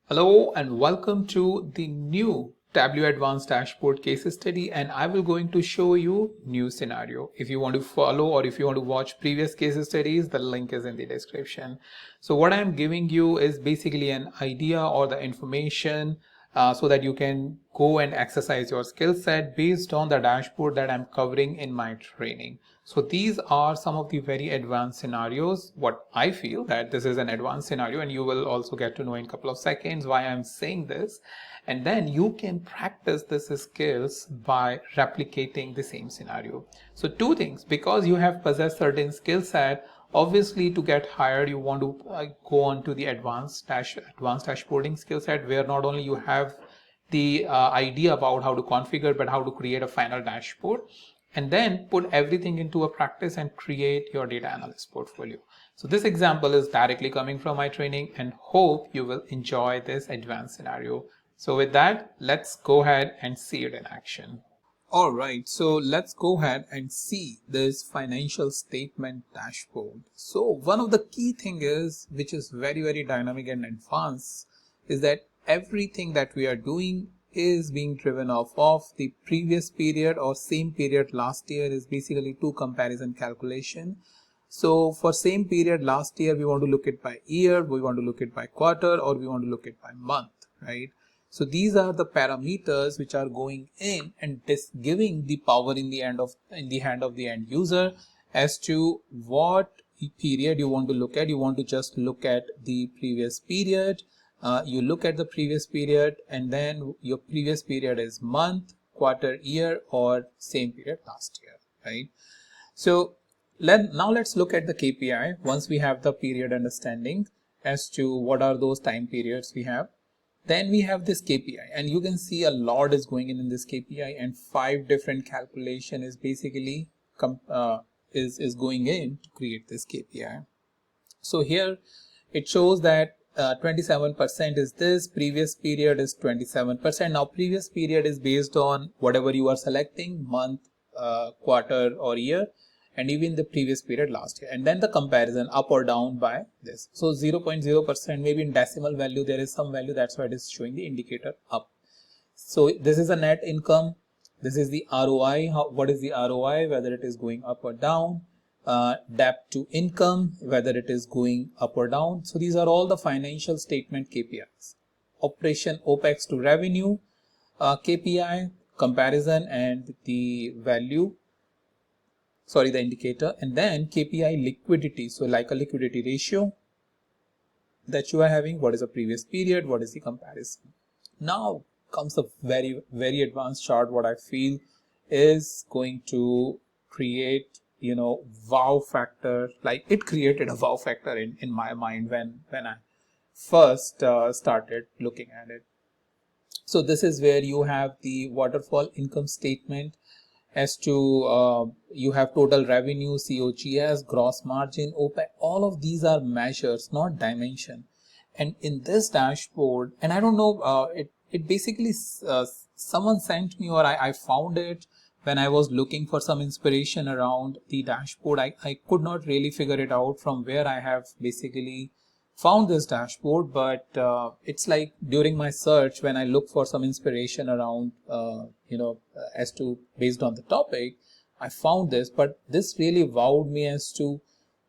Hello and welcome to the new Tableau Advanced Dashboard case study, and I will going to show you new scenario. If you want to follow or if you want to watch previous case studies, the link is in the description. So what I'm giving you is basically an idea or the information so that you can go and exercise your skill set based on the dashboard that I'm covering in my training. So these are some of the very advanced scenarios. What I feel that this is an advanced scenario, and you will also get to know in a couple of seconds why I'm saying this. And then you can practice this skills by replicating the same scenario. So two things, because you have possessed certain skill set, obviously to get hired you want to go on to the advanced dashboarding skill set, where not only you have the idea about how to configure but how to create a final dashboard, and then put everything into a practice and create your data analyst portfolio. So this example is directly coming from my training, and hope you will enjoy this advanced scenario. So with that, let's go ahead and see it in action. All right, so let's go ahead and see this financial statement dashboard. So one of the key thing is, which is very dynamic and advanced, is that everything that we are doing is being driven off of the previous period or same period last year. Is basically two comparison calculation. So for same period last year, we want to look at by year, we want to look at by quarter, or we want to look at by month, right? So these are the parameters which are going in and giving the power in the hand of the end user as to what period you want to look at. You want to just look at the previous period. You look at the previous period, and then your previous period is month, quarter, year, or same period last year, right? So now let's look at the KPI once we have the period understanding as to what are those time periods we have. Then we have this KPI, and you can see a lot is going in this KPI, and 5 different calculation is basically is going in to create this KPI. So here it shows that 27% is this, previous period is 27%. Now previous period is based on whatever you are selecting, month, quarter, or year, and even the previous period last year, and then the comparison up or down by this. So 0.0%, maybe in decimal value there is some value, that's why it is showing the indicator up. So this is a net income, this is the ROI, what is the ROI, whether it is going up or down, debt to income, whether it is going up or down. So these are all the financial statement KPIs. Operation OPEX to revenue KPI, comparison, and the value, the indicator, and then KPI liquidity. So like a liquidity ratio that you are having, what is the previous period, what is the comparison. Now comes a very advanced chart. What I feel is going to create, wow factor. Like it created a wow factor in my mind when I first started looking at it. So this is where you have the waterfall income statement as to you have total revenue, COGS, gross margin, OPEX. All of these are measures, not dimension. And in this dashboard, and I don't know, it basically someone sent me, or I found it when I was looking for some inspiration around the dashboard. I could not really figure it out from where I have basically found this dashboard, but it's like during my search when I look for some inspiration around as to based on the topic, I found this. But this really wowed me as to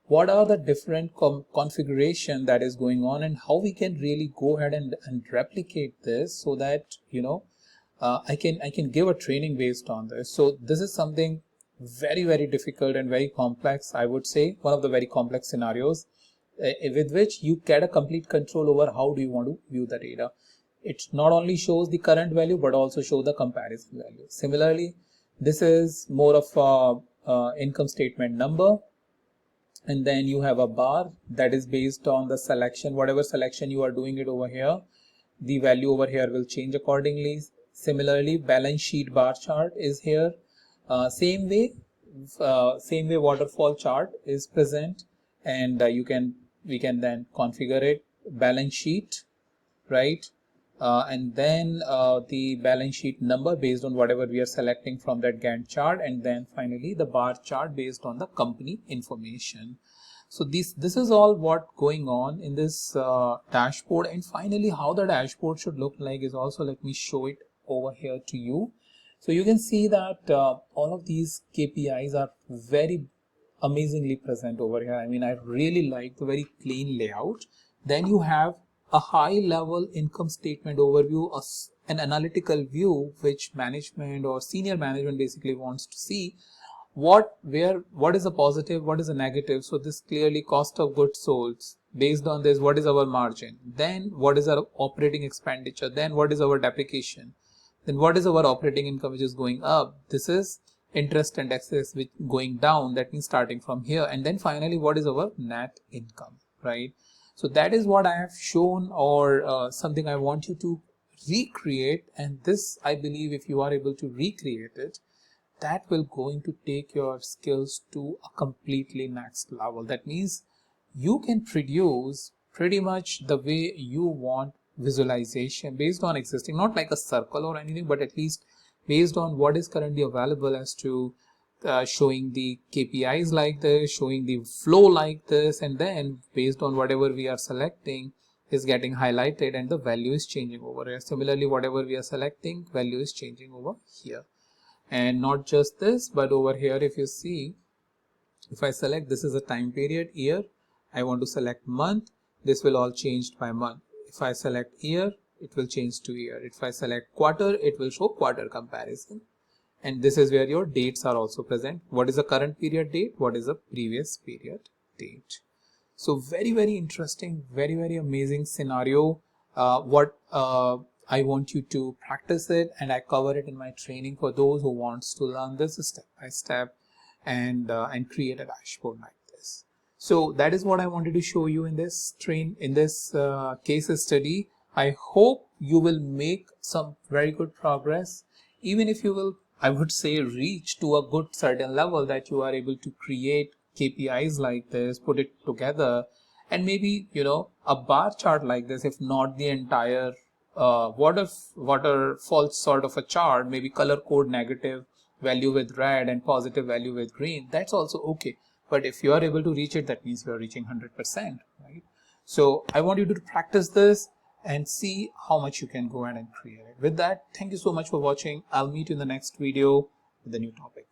what are the different configuration that is going on, and how we can really go ahead and replicate this so that I can give a training based on this. So this is something very difficult and very complex. I would say one of the very complex scenarios with which you get a complete control over how do you want to view the data. It not only shows the current value but also show the comparison value. Similarly, this is more of a income statement number, and then you have a bar that is based on the selection. Whatever selection you are doing it over here, the value over here will change accordingly. Similarly, balance sheet bar chart is here. Same way waterfall chart is present, and we can then configure it. Balance sheet, right? And then the balance sheet number based on whatever we are selecting from that Gantt chart, and then finally the bar chart based on the company information. So this is all what going on in this dashboard. And finally, how the dashboard should look like is also, let me show it over here to you. So you can see that all of these KPIs are very amazingly present over here. I mean, I really like the very clean layout. Then you have a high level income statement overview, an analytical view which management or senior management basically wants to see what is a positive, what is a negative. So this clearly cost of goods sold, based on this what is our margin, then what is our operating expenditure, then what is our depreciation, then what is our operating income which is going up, this is interest and taxes which going down, that means starting from here, and then finally what is our net income, right? So that is what I have shown, or something I want you to recreate. And this, I believe, if you are able to recreate it, that will going to take your skills to a completely next level. That means you can produce pretty much the way you want visualization based on existing, not like a circle or anything, but at least based on what is currently available, as to showing the KPIs like this, showing the flow like this, and then based on whatever we are selecting is getting highlighted and the value is changing over here. Similarly, whatever we are selecting, value is changing over here. And not just this, but over here, if you see, if I select, this is a time period, year, I want to select month, this will all change by month. If I select year, it will change to year. If I select quarter, it will show quarter comparison. And this is where your dates are also present. What is the current period date? What is the previous period date? So very, very interesting, very, very amazing scenario. I want you to practice it, and I cover it in my training for those who wants to learn this step by step and create a dashboard like this. So that is what I wanted to show you in this case study. I hope you will make some very good progress, even if you will, I would say, reach to a good certain level that you are able to create KPIs like this, put it together, and maybe, a bar chart like this, if not the entire waterfall sort of a chart, maybe color code negative value with red and positive value with green, that's also okay. But if you are able to reach it, that means you are reaching 100%, right? So I want you to practice this and see how much you can go ahead and create it. With that, thank you so much for watching. I'll meet you in the next video with a new topic.